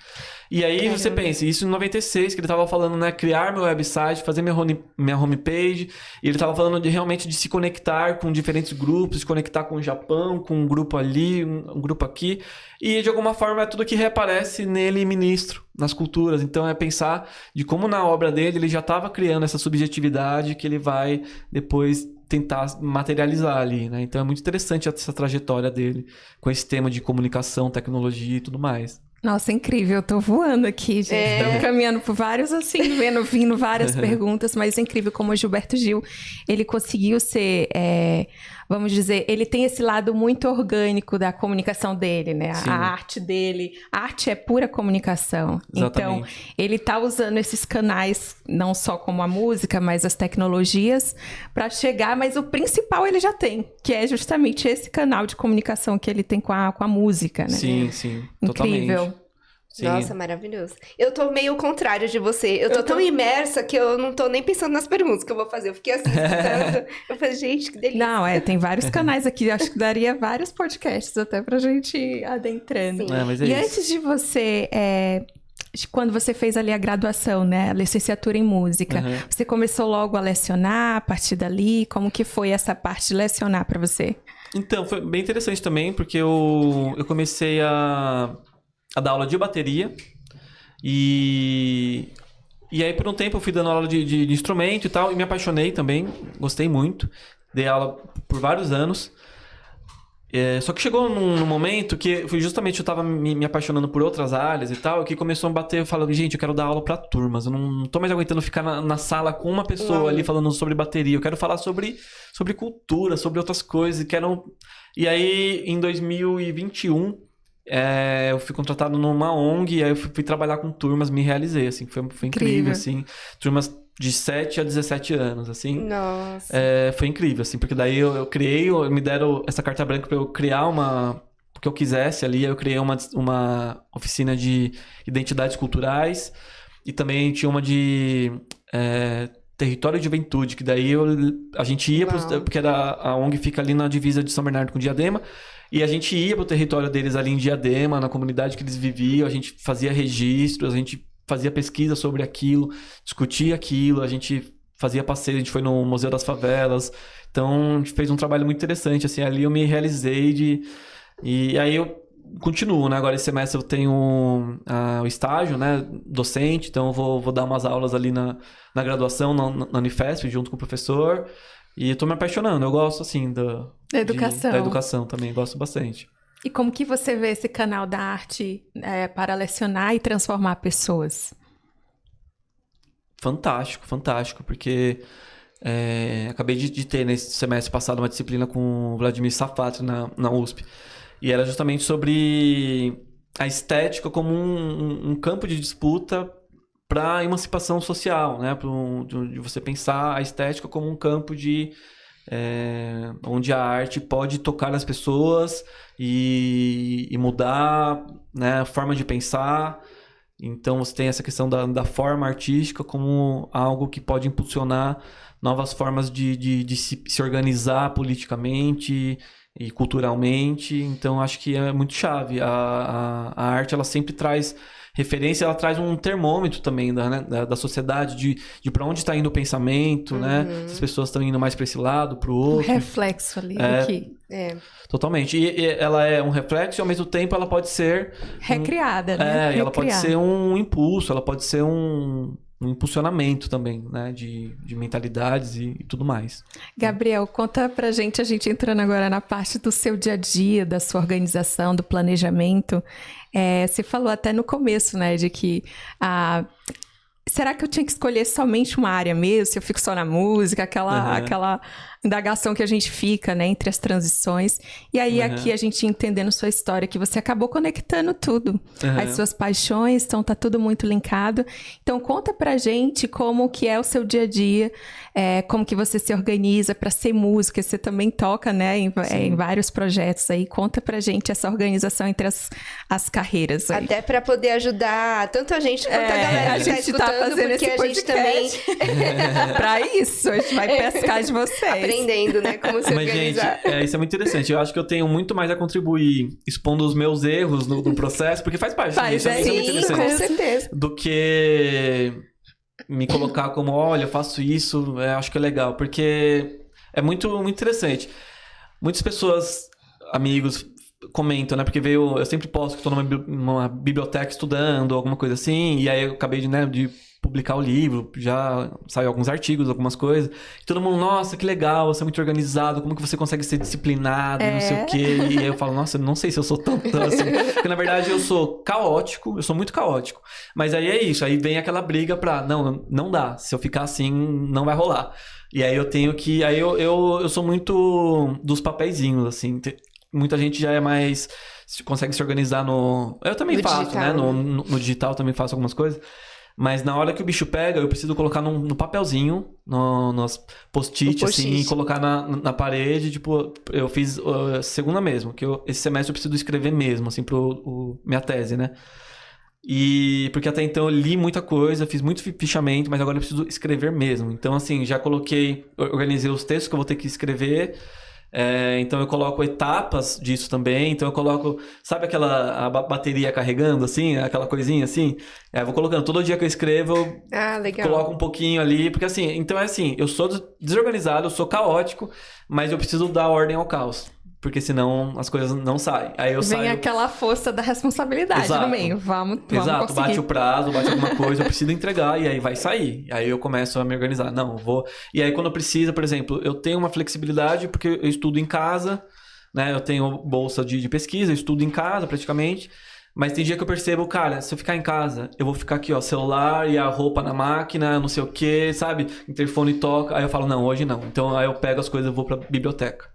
E aí você pensa, isso em 96, que ele estava falando, né, criar meu website, fazer minha homepage, e ele estava falando realmente de se conectar com diferentes grupos, se conectar com o Japão, com um grupo ali, um grupo aqui, e de alguma forma é tudo que reaparece nele ministro, nas culturas. Então é pensar de como na obra dele ele já estava criando essa subjetividade que ele vai depois tentar materializar ali, né? Então é muito interessante essa trajetória dele com esse tema de comunicação, tecnologia e tudo mais. Nossa, incrível. Eu tô voando aqui, gente. Estamos caminhando por vários, assim, vindo várias perguntas, mas é incrível como o Gilberto Gil, ele conseguiu ser, vamos dizer, ele tem esse lado muito orgânico da comunicação dele, né? Sim. A arte dele. A arte é pura comunicação. Exatamente. Então, ele tá usando esses canais, não só como a música, mas as tecnologias, para chegar, mas o principal ele já tem, que é justamente esse canal de comunicação que ele tem com a música, né? Sim, totalmente. Incrível. Sim. Nossa, maravilhoso. Eu tô meio ao contrário de você. Eu tô tão imersa que eu não tô nem pensando nas perguntas que eu vou fazer. Eu fiquei assim, eu falei, gente, que delícia. Não, tem vários canais aqui. Acho que daria vários podcasts até pra gente ir adentrando. Mas é e isso. antes de você... quando você fez ali a graduação, né? A licenciatura em música. Você começou logo a lecionar a partir dali? Como que foi essa parte de lecionar pra você? Então, foi bem interessante também, porque eu comecei a dar aula de bateria e aí por um tempo eu fui dando aula de instrumento e tal e me apaixonei também, gostei muito, dei aula por vários anos, só que chegou num momento que foi justamente eu tava me apaixonando por outras áreas e tal, que começou a bater falando, gente, eu quero dar aula pra turmas, eu não tô mais aguentando ficar na sala com uma pessoa ali falando sobre bateria, eu quero falar sobre cultura, sobre outras coisas, e aí em 2021 eu fui contratado numa ONG e aí eu fui trabalhar com turmas, me realizei, assim, foi incrível, assim, turmas de 7 a 17 anos, assim. Nossa. Foi incrível, assim, porque daí eu criei, me deram essa carta branca pra eu criar o que eu quisesse ali, aí eu criei uma oficina de identidades culturais e também tinha uma de território de juventude, que daí a gente ia porque a ONG fica ali na divisa de São Bernardo com Diadema. E a gente ia pro território deles ali em Diadema, na comunidade que eles viviam, a gente fazia registros, a gente fazia pesquisa sobre aquilo, discutia aquilo, a gente fazia passeio, a gente foi no Museu das Favelas. Então, a gente fez um trabalho muito interessante, assim, ali eu me realizei e aí eu continuo, né? Agora esse semestre eu tenho o estágio, né? Docente, então eu vou dar umas aulas ali na graduação, na Unifesp, junto com o professor. E eu tô me apaixonando, eu gosto, assim, da educação também, gosto bastante. E como que você vê esse canal da arte para lecionar e transformar pessoas? Fantástico, porque acabei de ter nesse semestre passado uma disciplina com o Vladimir Safatli na USP. E era justamente sobre a estética como um campo de disputa para a emancipação social, né? De você pensar a estética como um campo onde a arte pode tocar as pessoas e mudar, né, a forma de pensar. Então você tem essa questão da forma artística como algo que pode impulsionar novas formas de se organizar politicamente e culturalmente. Então acho que é muito chave. A arte ela sempre traz referência, ela traz um termômetro também da sociedade, de para onde está indo o pensamento, né? Se as pessoas estão indo mais para esse lado, para o outro. Reflexo ali aqui. Totalmente. E ela é um reflexo e ao mesmo tempo ela pode ser... Recriada, né? E ela pode ser um impulso, ela pode ser um impulsionamento também, né? De mentalidades e tudo mais. Gabriel, conta pra gente, a gente entrando agora na parte do seu dia a dia, da sua organização, do planejamento. Você falou até no começo, né, de que será que eu tinha que escolher somente uma área mesmo? Se eu fico só na música, aquela indagação que a gente fica, né, entre as transições. E aí aqui a gente entendendo sua história, que você acabou conectando tudo. As suas paixões, então tá tudo muito linkado. Então conta pra gente como que é o seu dia a dia, como que você se organiza para ser música. Você também toca, né, em vários projetos aí. Conta pra gente essa organização entre as carreiras aí. Até para poder ajudar tanto a gente quanto a galera que tá escutando, fazendo porque esse a gente também... Pra isso, a gente vai pescar de vocês. Aprendendo, né? Como se Mas, organizar. gente, isso é muito interessante. Eu acho que eu tenho muito mais a contribuir expondo os meus erros no processo, porque faz parte disso. Isso é muito interessante. Com certeza. Do que me colocar como, olha, eu faço isso, acho que é legal. Porque é muito, muito interessante. Muitas pessoas, amigos, comentam, né? Porque eu sempre posto que estou numa biblioteca estudando, alguma coisa assim, e aí eu acabei de publicar o livro, já saiu alguns artigos, algumas coisas. E todo mundo, nossa, que legal, você é muito organizado, como que você consegue ser disciplinado, não sei o quê. E aí eu falo, nossa, não sei se eu sou tanto assim. Porque na verdade eu sou caótico, eu sou muito caótico. Mas aí é isso, aí vem aquela briga pra, não dá, se eu ficar assim, não vai rolar. E aí eu tenho que, aí eu sou muito dos papeizinhos, assim. Muita gente já é mais, consegue se organizar eu também faço, digital, né? No digital também faço algumas coisas. Mas na hora que o bicho pega, eu preciso colocar no papelzinho, nos post-it, assim, e colocar na parede. Tipo, eu fiz segunda mesmo, que esse semestre eu preciso escrever mesmo, assim, minha tese, né? E porque até então eu li muita coisa, fiz muito fichamento, mas agora eu preciso escrever mesmo. Então, assim, já organizei os textos que eu vou ter que escrever. Então eu coloco etapas disso também. Então eu coloco, sabe a bateria carregando assim, aquela coisinha assim? Eu vou colocando, todo dia que eu escrevo, eu coloco um pouquinho ali, porque assim, então é assim, eu sou desorganizado, eu sou caótico, mas eu preciso dar ordem ao caos. Porque senão as coisas não saem. Aí eu saio... aquela força da responsabilidade no meio. Vamos Exato, conseguir. bate o prazo, bate alguma coisa, eu preciso entregar e aí vai sair. Aí eu começo a me organizar. Não, vou... E aí quando precisa, por exemplo, eu tenho uma flexibilidade porque eu estudo em casa, né? Eu tenho bolsa de pesquisa, eu estudo em casa praticamente. Mas tem dia que eu percebo, cara, se eu ficar em casa, eu vou ficar aqui, ó, celular e a roupa na máquina, não sei o que, sabe? Interfone toca. Aí eu falo, não, hoje não. Então aí eu pego as coisas e vou pra biblioteca.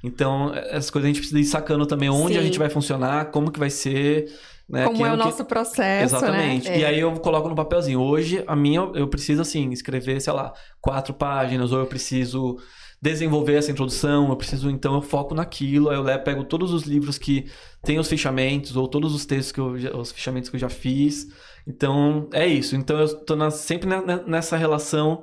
Então, essas coisas a gente precisa ir sacando também onde a gente vai funcionar, como que vai ser, né? Como é o nosso processo, exatamente. Né? E aí eu coloco no papelzinho. Hoje, eu preciso, assim, escrever, sei lá, 4 páginas, ou eu preciso desenvolver essa introdução, então eu foco naquilo, aí eu pego todos os livros que tem os fichamentos, ou todos os textos os fichamentos que eu já fiz. Então, é isso. Então, eu tô sempre nessa relação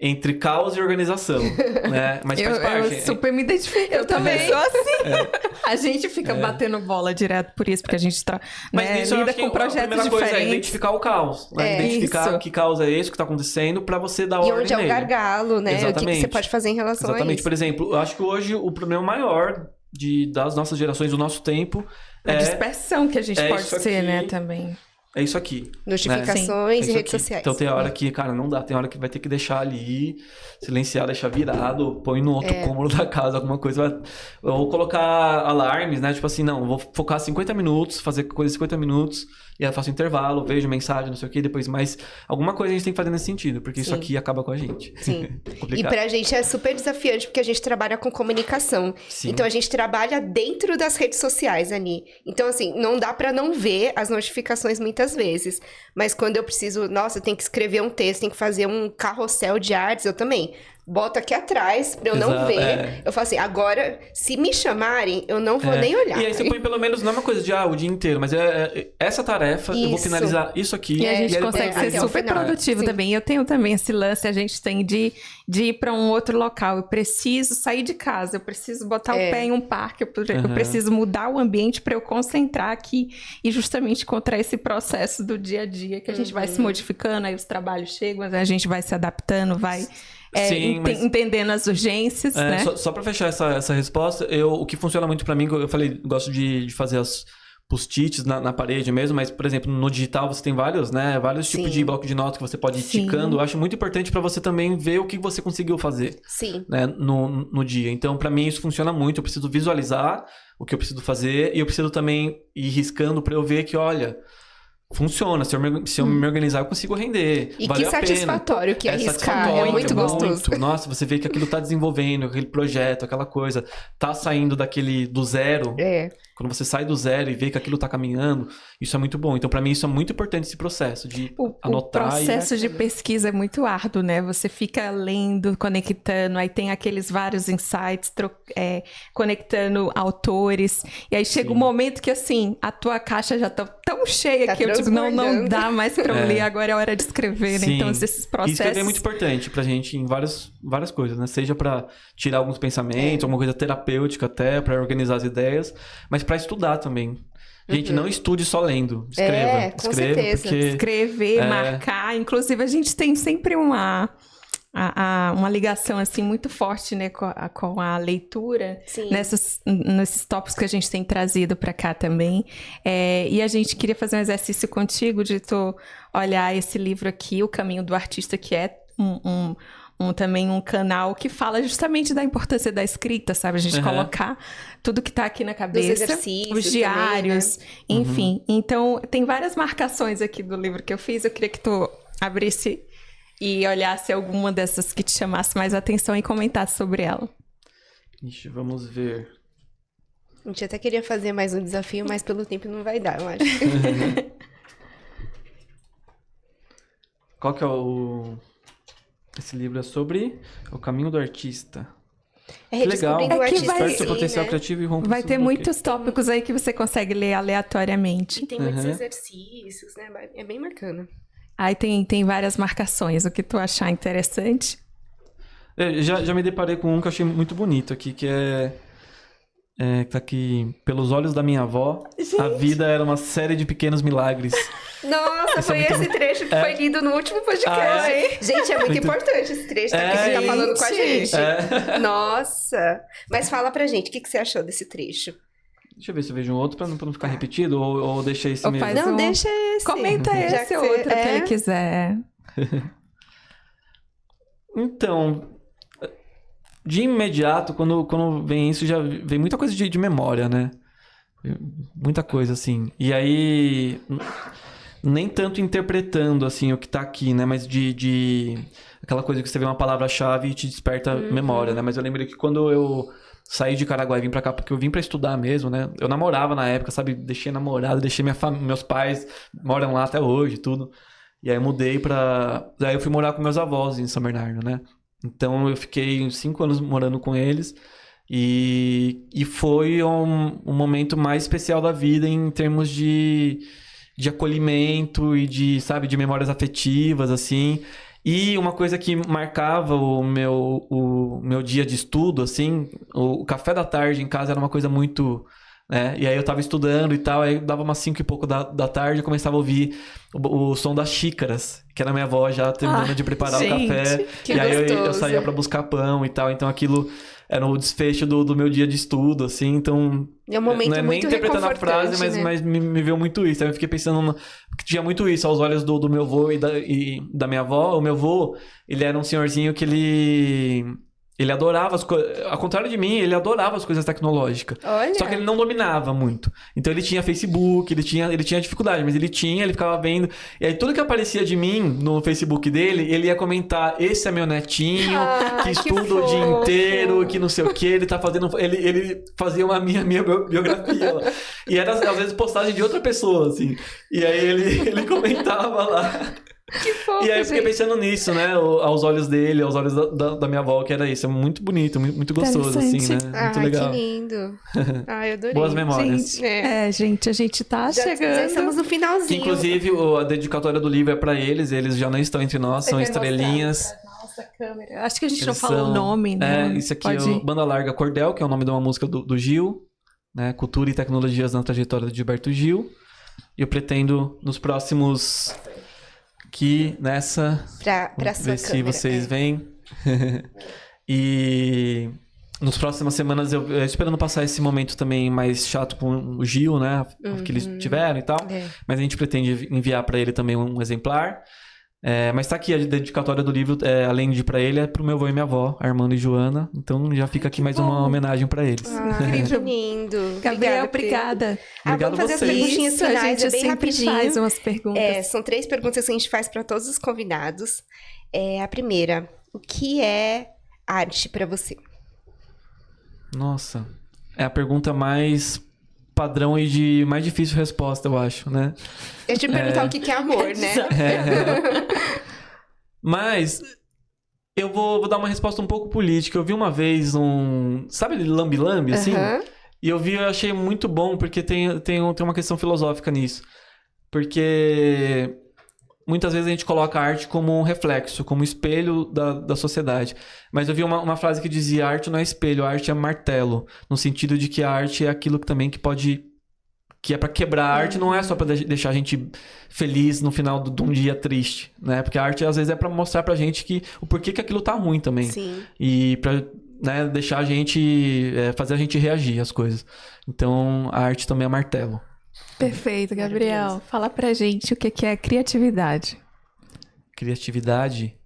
entre caos e organização, né? Mas faz parte. Eu super me identifico. Eu também sou assim. A gente fica batendo bola direto por isso, porque a gente lida com projetos diferentes. A primeira coisa é identificar o caos. Né? Identificar que caos é esse que está acontecendo para você dar ordem nele. E onde é o gargalo, né? Exatamente. O que você pode fazer em relação a isso. Por exemplo, eu acho que hoje o problema maior das nossas gerações, do nosso tempo... A dispersão que a gente pode ser, né? Também. É isso aqui. Notificações e redes sociais. Então tem hora que, cara, não dá. Tem hora que vai ter que deixar ali, silenciar, deixar virado, põe no outro cômodo da casa, alguma coisa. Ou colocar alarmes, né? Tipo assim, não, vou focar 50 minutos, fazer coisa 50 minutos, e aí eu faço intervalo, vejo mensagem, não sei o que, depois mais. Alguma coisa a gente tem que fazer nesse sentido, porque isso aqui acaba com a gente. Sim. E pra gente é super desafiante, porque a gente trabalha com comunicação. Sim. Então a gente trabalha dentro das redes sociais, Ani. Então, assim, não dá pra não ver as notificações muitas vezes. Mas quando eu preciso, eu tenho que escrever um texto, tenho que fazer um carrossel de artes, eu também. boto aqui atrás pra eu não Exato, ver. Eu falo assim, agora, se me chamarem, eu não vou nem olhar. E aí você põe pelo menos, não é uma coisa de o dia inteiro, mas essa tarefa, eu vou Isso. finalizar isso aqui. E a gente aí consegue ser até o super final. produtivo Sim. também. Eu tenho também esse lance, a gente tem de ir para um outro local. Eu preciso sair de casa, eu preciso botar o pé em um parque, eu preciso mudar o ambiente para eu concentrar aqui e justamente encontrar esse processo do dia a dia que a gente vai se modificando, aí os trabalhos chegam, a gente vai se adaptando, vai Sim, mas- entendendo as urgências, né? Só pra fechar essa resposta, o que funciona muito pra mim, eu falei, gosto de fazer as post-its na parede mesmo, mas, por exemplo, no digital você tem vários tipos Sim. de bloco de notas que você pode ir Sim. ticando. Eu acho muito importante pra você também ver o que você conseguiu fazer, Sim. né, no dia. Então, pra mim, isso funciona muito. Eu preciso visualizar o que eu preciso fazer e eu preciso também ir riscando pra eu ver que, olha, funciona. Se eu me organizar, eu consigo render. E Valeu que a pena. satisfatório que é arriscar. satisfatório, É muito gostoso. Nossa, você vê que aquilo tá desenvolvendo, aquele projeto, aquela coisa, tá saindo do zero. Quando você sai do zero e vê que aquilo tá caminhando, isso é muito bom. Então, pra mim, isso é muito importante, esse processo de anotar. O processo de pesquisa é muito árduo, né? Você fica lendo, conectando, aí tem aqueles vários insights, conectando autores. E aí chega um momento que, assim, a tua caixa já tá tão cheia Tá que eu digo, não transbordando. dá mais pra eu ler, agora é hora de escrever, né? Sim. Então, esses processos... E escrever é muito importante pra gente em várias coisas, né? Seja pra tirar alguns pensamentos, alguma coisa terapêutica até, pra organizar as ideias, mas pra estudar também. Gente, não estude só lendo. Escreva. com Escreva, certeza. porque... Escrever, marcar. Inclusive, a gente tem sempre uma ligação, assim, muito forte, né, com a leitura. Sim. Nesses tópicos que a gente tem trazido para cá também. E a gente queria fazer um exercício contigo de tu olhar esse livro aqui, O Caminho do Artista, que é também um canal que fala justamente da importância da escrita, sabe? A gente colocar tudo que tá aqui na cabeça. exercícios os diários, também, né? enfim. Então, tem várias marcações aqui do livro que eu fiz. Eu queria que tu abrisse e olhasse alguma dessas que te chamasse mais atenção e comentasse sobre ela. Ixi, vamos ver. A gente até queria fazer mais um desafio, mas pelo tempo não vai dar, eu acho. Qual que é Esse livro é sobre o caminho do artista. É Que legal. redescobrindo o É que artista vai- em Desperta seu si, potencial né? criativo e rompa Vai seus ter bloqueios. muitos tópicos aí que você consegue ler aleatoriamente. E tem muitos Uhum. exercícios, né? É bem bacana. Aí tem várias marcações, o que tu achar interessante. Já me deparei com um que eu achei muito bonito aqui, que que tá aqui. Pelos olhos da minha avó, a vida era uma série de pequenos milagres. Nossa, Esse é foi muito esse bom. trecho que foi lido no último podcast. Gente, é muito importante esse trecho, tá? Que você tá falando com a gente. Nossa! Mas fala pra gente, o que você achou desse trecho? Deixa eu ver se eu vejo um outro pra não ficar repetido, ou deixa esse Ou mesmo. faz Não, um- deixa esse. Comenta Já esse que outro você- que ele quiser. Então, de imediato, quando vem isso, já vem muita coisa de memória, né? Muita coisa, assim. E aí, nem tanto interpretando, assim, o que tá aqui, né? Mas de aquela coisa que você vê uma palavra-chave e te desperta memória, né? Mas eu lembro que quando eu saí de Caraguá e vim pra cá, porque eu vim pra estudar mesmo, né? Eu namorava na época, sabe? Deixei namorado, deixei meus pais, moram lá até hoje, tudo. E aí eu mudei Daí eu fui morar com meus avós em São Bernardo, né? Então eu fiquei 5 anos morando com eles. E foi um momento mais especial da vida em termos de acolhimento e de memórias afetivas, assim. E uma coisa que marcava o meu dia de estudo, assim, o café da tarde em casa era uma coisa muito... né? E aí eu tava estudando e tal, aí dava umas 5 e pouco da tarde, eu começava a ouvir o som das xícaras, que era minha avó já terminando de preparar gente, o café. que E aí eu gostoso. saía pra buscar pão e tal, então aquilo era o desfecho do meu dia de estudo, assim, então... É um momento não é nem muito interpretando a frase, reconfortante, né? mas me veio muito isso. Aí eu fiquei pensando que tinha muito isso aos olhos do meu avô e da minha avó. O meu avô, ele era um senhorzinho que ele adorava as coisas... Ao contrário de mim, ele adorava as coisas tecnológicas. Olha. Só que ele não dominava muito. Então ele tinha Facebook, ele tinha dificuldade, mas ele ficava vendo. E aí tudo que aparecia de mim no Facebook dele, ele ia comentar: esse é meu netinho, que que estuda o dia fofo. inteiro, que não sei o que, ele tá fazendo. Ele fazia uma minha biografia lá. E era, às vezes, postagem de outra pessoa, assim. E aí ele comentava lá. Que fofo, E aí eu fiquei gente. pensando nisso, né? Aos olhos dele, aos olhos da minha avó, que era isso. É muito bonito, muito gostoso, assim, né? Interessante. Muito legal. Que lindo. Ai, eu adorei. Boas memórias. Gente, gente, a gente tá Já chegando. estamos no Que, finalzinho. inclusive, a dedicatória do livro é pra eles já não estão entre nós, são estrelinhas. Nossa câmera. Acho que a gente não Eles falou são- o nome, né? Isso aqui Pode é ir. o Banda Larga Cordel, que é o nome de uma música do Gil, né? Cultura e tecnologias na trajetória de Gilberto Gil. E eu pretendo, nos próximos... Aqui, nessa... Pra sua ver se câmera. vocês veem. E... Nas próximas semanas, eu esperando passar esse momento também mais chato com o Gil, né? Que eles tiveram e tal. É. Mas a gente pretende enviar para ele também um exemplar. Mas tá aqui a dedicatória do livro, além de para ele, é pro meu avô e minha avó, Armando e Joana. Então já fica aqui mais uma homenagem para eles. Ai, que lindo. Gabriel, Pedro. obrigada. Obrigado vamos fazer as vocês. perguntinhas Isso, a finais, gente é bem sempre rapidinho. faz umas perguntas. São 3 perguntas que a gente faz para todos os convidados. A primeira, o que é arte para você? Nossa, é a pergunta mais padrão e de mais difícil resposta, eu acho, né? Eu te perguntar o que é amor, né? Mas eu vou dar uma resposta um pouco política. Eu vi uma vez sabe lambe-lambe, assim? Aham. E eu achei muito bom, porque tem uma questão filosófica nisso. Porque muitas vezes a gente coloca a arte como um reflexo, como um espelho da sociedade. Mas eu vi uma frase que dizia: arte não é espelho, a arte é martelo. No sentido de que a arte é aquilo que também que é pra quebrar. A arte não é só pra deixar a gente feliz no final de um dia triste, né? Porque a arte às vezes é pra mostrar pra gente o porquê que aquilo tá ruim também. Sim. E pra, né, deixar a gente, fazer a gente reagir às coisas. Então a arte também é martelo. Perfeito, Gabriel. Fala pra gente o que é criatividade. Criatividade.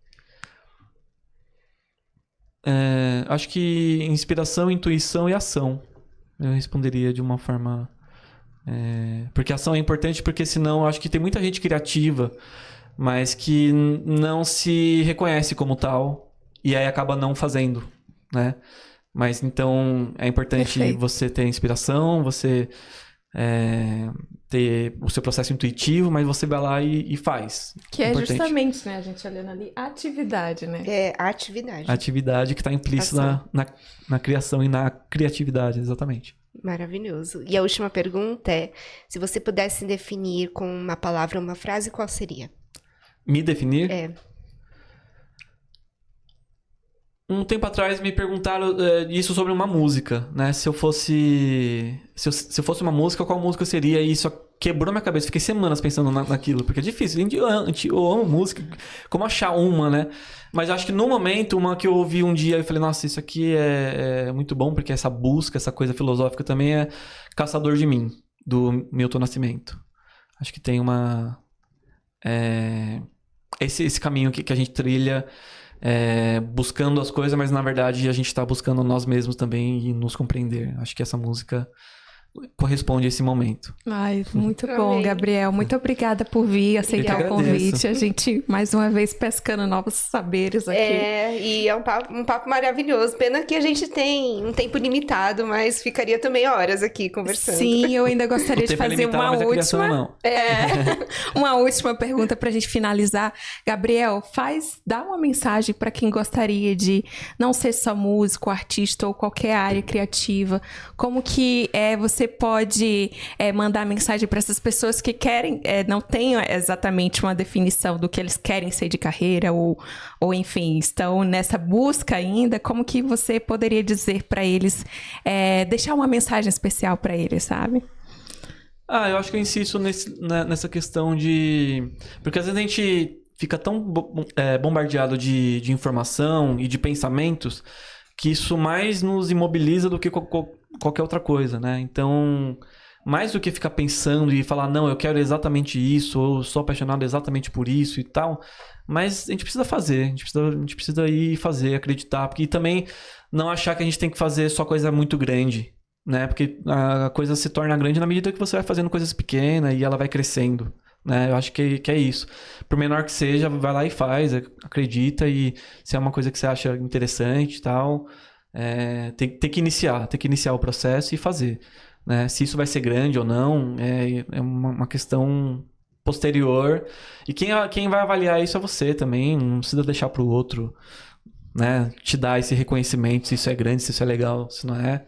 Acho que inspiração, intuição e ação. Eu responderia de uma forma... porque ação é importante, porque senão acho que tem muita gente criativa, mas que não se reconhece como tal e aí acaba não fazendo, né? Mas então é importante Perfeito. você ter inspiração, você ter o seu processo intuitivo, mas você vai lá e faz. Que é Importante. justamente, né, a gente olhando ali, atividade, né? É atividade. A atividade que está implícita na criação e na criatividade, exatamente. Maravilhoso. E a última pergunta é: se você pudesse definir com uma palavra ou uma frase, qual seria? Me definir? É. Um tempo atrás me perguntaram isso sobre uma música, né? Se eu fosse uma música, qual música seria? E isso quebrou minha cabeça. Fiquei semanas pensando naquilo, porque é difícil. Eu amo música. Como achar uma, né? Mas acho que no momento, uma que eu ouvi um dia e falei: nossa, isso aqui é muito bom, porque essa busca, essa coisa filosófica também é Caçador de Mim, do Milton Nascimento. Acho que tem esse caminho que a gente trilha, buscando as coisas, mas na verdade a gente está buscando nós mesmos também e nos compreender. Acho que essa música corresponde a esse momento. Ai, muito bom, Amém. Gabriel. Muito obrigada por vir aceitar Eu que o agradeço. convite. A gente, mais uma vez, pescando novos saberes aqui. E é um papo maravilhoso. Pena que a gente tem um tempo limitado, mas ficaria também horas aqui conversando. Sim, eu ainda O gostaria de tempo é fazer limitado, uma mas a criação última. não. Uma última pergunta pra gente finalizar. Gabriel, dá uma mensagem pra quem gostaria de não ser só músico, artista ou qualquer área criativa. Como que você pode mandar mensagem pra essas pessoas que querem, não têm exatamente uma definição do que eles querem ser de carreira ou enfim, estão nessa busca ainda. Como que você poderia dizer pra eles, deixar uma mensagem especial pra eles, sabe? Eu acho que eu insisto nessa questão de... Porque às vezes a gente fica tão bombardeado de informação e de pensamentos que isso mais nos imobiliza do que qualquer outra coisa, né? Então, mais do que ficar pensando e falar: não, eu quero exatamente isso, ou eu sou apaixonado exatamente por isso e tal, mas a gente precisa fazer, a gente precisa ir fazer, acreditar, porque também não achar que a gente tem que fazer só coisa muito grande, né? Porque a coisa se torna grande na medida que você vai fazendo coisas pequenas e ela vai crescendo, né? Eu acho que é isso. Por menor que seja, vai lá e faz, acredita, e se é uma coisa que você acha interessante e tal, tem que iniciar o processo e fazer, né? Se isso vai ser grande ou não, é uma questão posterior. E quem vai avaliar isso é você também. Não precisa deixar pro outro, né, te dar esse reconhecimento, se isso é grande, se isso é legal, se não é.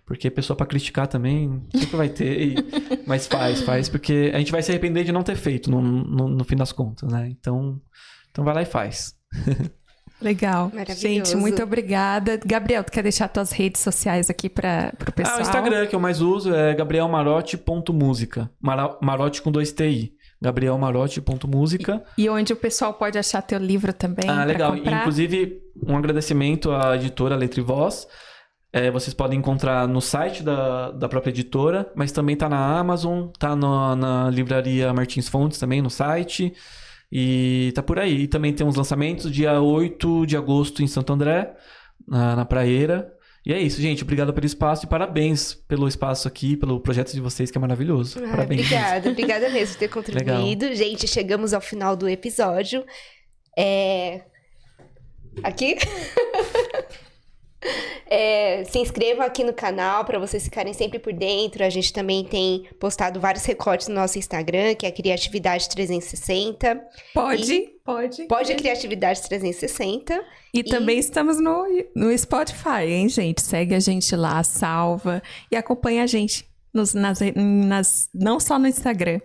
Porque pessoa pra criticar também sempre vai ter. Mas faz, porque a gente vai se arrepender de não ter feito no fim das contas, né? Então vai lá e faz. Legal. Maravilhoso. Gente, muito obrigada. Gabriel, tu quer deixar tuas redes sociais aqui para o pessoal? O Instagram que eu mais uso é gabrielmarotti.música. Marotti com 2 TI. gabrielmarotti.música. E onde o pessoal pode achar teu livro também? Legal. Comprar? Inclusive, um agradecimento à editora Letra e Voz. Vocês podem encontrar no site da própria editora, mas também tá na Amazon, tá na livraria Martins Fontes também, no site. E tá por aí. E também tem uns lançamentos, dia 8 de agosto em Santo André, na Praieira. E é isso, gente. Obrigado pelo espaço e parabéns pelo espaço aqui, pelo projeto de vocês, que é maravilhoso. Parabéns. Obrigada mesmo por ter contribuído. Legal. Gente, chegamos ao final do episódio. Aqui. Se inscrevam aqui no canal para vocês ficarem sempre por dentro. A gente também tem postado vários recortes no nosso Instagram, que é Criatividade 360. Pode Criatividade 360. E também estamos no Spotify, hein, gente? Segue a gente lá, salva e acompanha a gente não só no Instagram.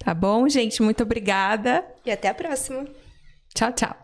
Tá bom, gente? Muito obrigada. E até a próxima. Tchau, tchau.